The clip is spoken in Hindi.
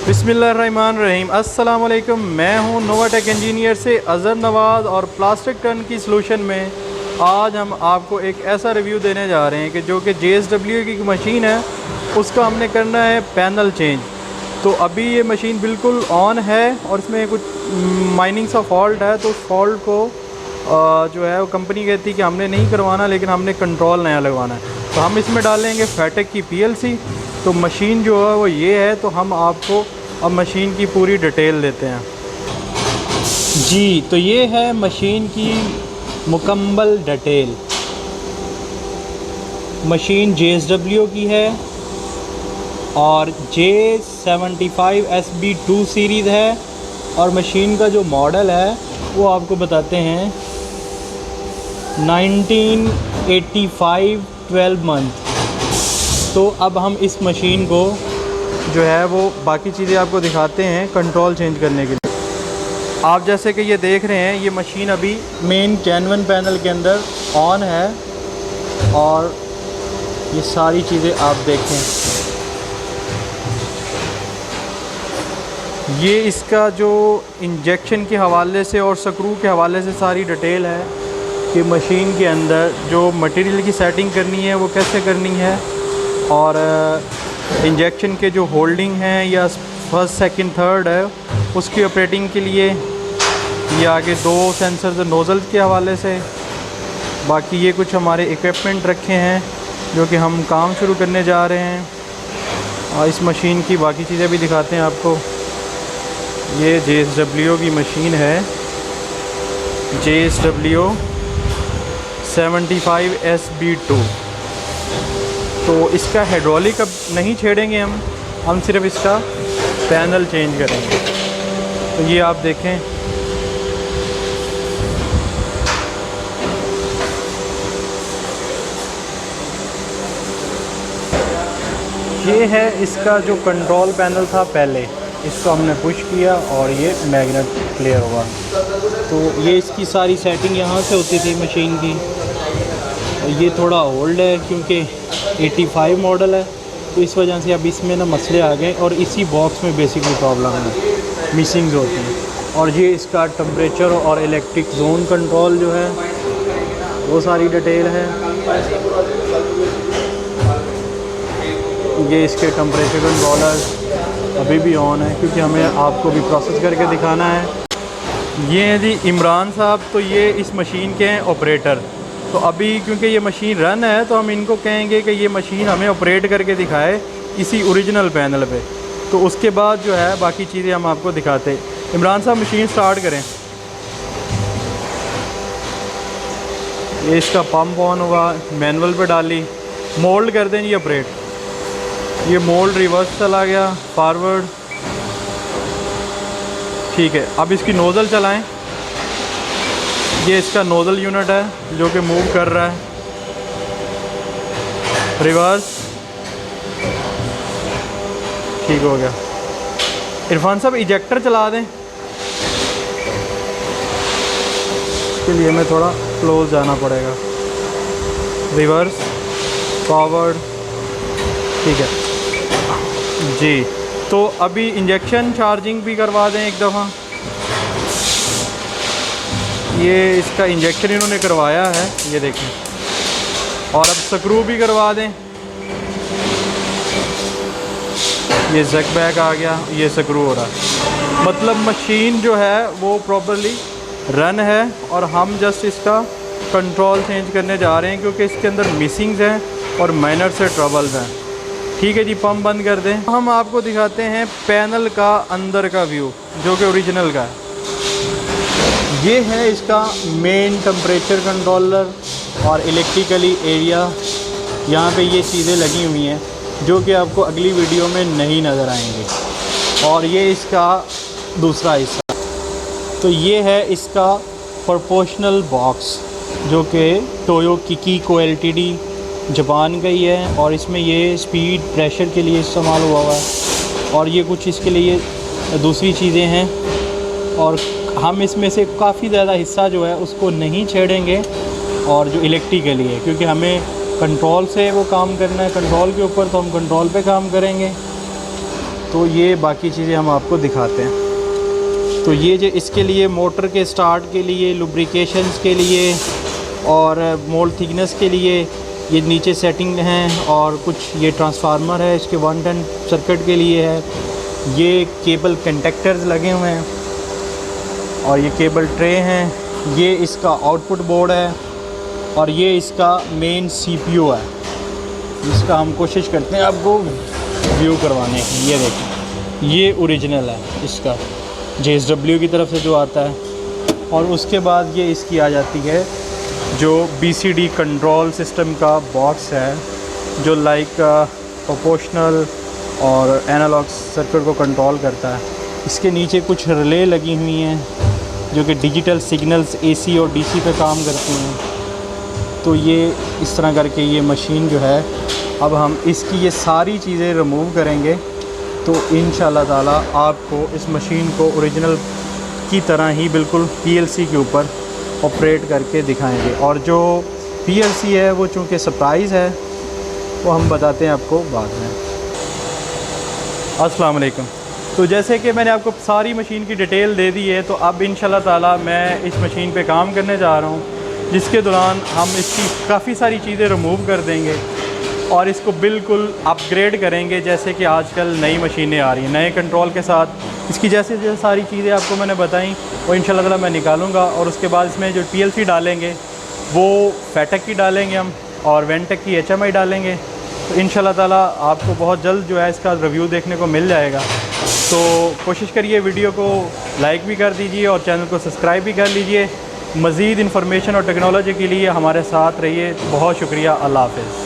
बिस्मिल्लाहिर्रहमानिर्रहीम। अस्सलाम वालेकुम। मैं हूं नोवाटेक इंजीनियर से अज़हर नवाज़ और प्लास्टिक टर्न की सलूशन में आज हम आपको एक ऐसा रिव्यू देने जा रहे हैं कि जो कि JSW की मशीन है, उसका हमने करना है पैनल चेंज। तो अभी ये मशीन बिल्कुल ऑन है और इसमें कुछ माइनिंग सा फॉल्ट है, तो उस फॉल्ट को जो है वो कंपनी कहती है कि हमने नहीं करवाना, लेकिन हमने कंट्रोल नया लगवाना है। तो हम इसमें डालेंगे फैटेक की PLC। तो मशीन जो है वो ये है। तो हम आपको अब मशीन की पूरी डिटेल देते हैं जी। तो ये है मशीन की मुकम्मल डिटेल। मशीन JSW की है और J75 SB2 सीरीज़ है और मशीन का जो मॉडल है वो आपको बताते हैं 1985 12 मंथ। तो अब हम इस मशीन को जो है वो बाकी चीज़ें आपको दिखाते हैं कंट्रोल चेंज करने के लिए। आप जैसे कि ये देख रहे हैं, ये मशीन अभी मेन जेन्युइन पैनल के अंदर ऑन है और ये सारी चीज़ें आप देखें। ये इसका जो इंजेक्शन के हवाले से और स्क्रू के हवाले से सारी डिटेल है कि मशीन के अंदर जो मटेरियल की सेटिंग करनी है वो कैसे करनी है, और इंजेक्शन के जो होल्डिंग हैं या फर्स्ट सेकंड थर्ड है उसकी ऑपरेटिंग के लिए ये आगे दो सेंसर नोज़ल के हवाले से। बाकी ये कुछ हमारे इक्विपमेंट रखे हैं जो कि हम काम शुरू करने जा रहे हैं, और इस मशीन की बाकी चीज़ें भी दिखाते हैं आपको। ये JSW की मशीन है, JSW 75 SB2। तो इसका हाइड्रोलिक अब नहीं छेड़ेंगे हम सिर्फ इसका पैनल चेंज करेंगे। तो ये आप देखें, ये है इसका जो कंट्रोल पैनल था पहले, इसको हमने पुश किया और ये मैग्नेट क्लियर हुआ। तो ये इसकी सारी सेटिंग यहाँ से होती थी मशीन की। ये थोड़ा ओल्ड है क्योंकि 85 मॉडल है, तो इस वजह से अब इसमें ना मसले आ गए और इसी बॉक्स में बेसिकली प्रॉब्लम है, मिसिंग्स होती हैं। और ये इसका टेम्परेचर और इलेक्ट्रिक जोन कंट्रोल जो है वो सारी डिटेल है। ये इसके टेम्परेचर कंट्रोलर अभी भी ऑन है क्योंकि हमें आपको भी प्रोसेस करके दिखाना है। ये हैं जी इमरान साहब, तो ये इस मशीन के हैं ऑपरेटर। तो अभी क्योंकि ये मशीन रन है तो हम इनको कहेंगे कि ये मशीन हमें ऑपरेट करके दिखाए इसी ओरिजिनल पैनल पे। तो उसके बाद जो है बाकी चीज़ें हम आपको दिखाते हैं। इमरान साहब मशीन स्टार्ट करें। ये इसका पंप ऑन हुआ, मैनुअल पे डाली, मोल्ड कर दें जी ऑपरेट। ये मोल्ड रिवर्स चला गया, फॉरवर्ड, ठीक है। अब इसकी नोज़ल चलाएं। ये इसका नोज़ल यूनिट है जो कि मूव कर रहा है, रिवर्स, ठीक हो गया। इरफान साहब इजेक्टर चला दें। इसके लिए हमें थोड़ा क्लोज जाना पड़ेगा। रिवर्स, फॉरवर्ड, ठीक है जी। तो अभी इंजेक्शन चार्जिंग भी करवा दें एक दफ़ा। ये इसका इंजेक्शन इन्होंने करवाया है, ये देखें। और अब स्क्रू भी करवा दें। ये जैक बैक आ गया, ये स्क्रू हो रहा है। मतलब मशीन जो है वो प्रॉपर्ली रन है और हम जस्ट इसका कंट्रोल चेंज करने जा रहे हैं क्योंकि इसके अंदर मिसिंग्स हैं और माइनर से ट्रबल्स हैं। ठीक है जी, पंप बंद कर दें। हम आपको दिखाते हैं पैनल का अंदर का व्यू जो कि ओरिजिनल का है। ये है इसका मेन टेम्परेचर कंट्रोलर और इलेक्ट्रिकली एरिया। यहाँ पे ये चीज़ें लगी हुई हैं जो कि आपको अगली वीडियो में नहीं नज़र आएंगी। और ये इसका दूसरा हिस्सा। तो ये है इसका प्रोपोर्शनल बॉक्स जो कि टोयो किकीको LTD जापान का ही है, और इसमें ये स्पीड प्रेशर के लिए इस्तेमाल हुआ है और ये कुछ इसके लिए दूसरी चीज़ें हैं। और हम इसमें से काफ़ी ज़्यादा हिस्सा जो है उसको नहीं छेड़ेंगे और जो इलेक्ट्रिकली है, क्योंकि हमें कंट्रोल से वो काम करना है। कंट्रोल के ऊपर तो हम कंट्रोल पे काम करेंगे। तो तो ये बाकी चीज़ें हम आपको दिखाते हैं। तो ये जो इसके लिए मोटर के स्टार्ट के लिए, लुब्रिकेशंस के लिए और मोल्ड थिकनेस के लिए ये नीचे सेटिंग हैं, और कुछ ये ट्रांसफार्मर है इसके 110 सर्किट के लिए है। ये केबल कंडक्टर्स लगे हुए हैं और ये केबल ट्रे हैं। ये इसका आउटपुट बोर्ड है और ये इसका मेन CPU है। इसका हम कोशिश करते हैं आपको व्यू करवाने की। ये देखें, ये ओरिजिनल है इसका JSW की तरफ से जो आता है। और उसके बाद ये इसकी आ जाती है जो BCD कंट्रोल सिस्टम का बॉक्स है, जो लाइक प्रोपोर्शनल और एनालॉग सर्किट को कंट्रोल करता है। इसके नीचे कुछ रिले लगी हुई हैं जो कि डिजिटल सिग्नल्स AC और DC पे काम करती हैं। तो ये इस तरह करके ये मशीन जो है, अब हम इसकी ये सारी चीज़ें रिमूव करेंगे तो इंशाल्लाह ताला आपको इस मशीन को ओरिजिनल की तरह ही बिल्कुल PLC के ऊपर ऑपरेट करके दिखाएंगे। और जो PLC है वो चूँकि सरप्राइज़ है, वो हम बताते हैं आपको बाद में। अस्सलाम वालेकुम। तो जैसे कि मैंने आपको सारी मशीन की डिटेल दे दी है, तो अब इंशाल्लाह ताला मैं इस मशीन पे काम करने जा रहा हूँ, जिसके दौरान हम इसकी काफ़ी सारी चीज़ें रिमूव कर देंगे और इसको बिल्कुल अपग्रेड करेंगे। जैसे कि आजकल नई मशीनें आ रही हैं नए कंट्रोल के साथ, इसकी जैसे जैसे सारी चीज़ें आपको मैंने बताई वो इंशाल्लाह ताला मैं निकालूंगा। और उसके बाद इसमें जो PLC डालेंगे वो फैटेक की डालेंगे हम, और वेंटेक की HMI डालेंगे। तो इंशाल्लाह ताला आपको बहुत जल्द जो है इसका रिव्यू देखने को मिल जाएगा। तो कोशिश करिए वीडियो को लाइक भी कर दीजिए और चैनल को सब्सक्राइब भी कर लीजिए। मज़ीद इन्फॉर्मेशन और टेक्नोलॉजी के लिए हमारे साथ रहिए। बहुत शुक्रिया। अल्लाह हाफ़िज़।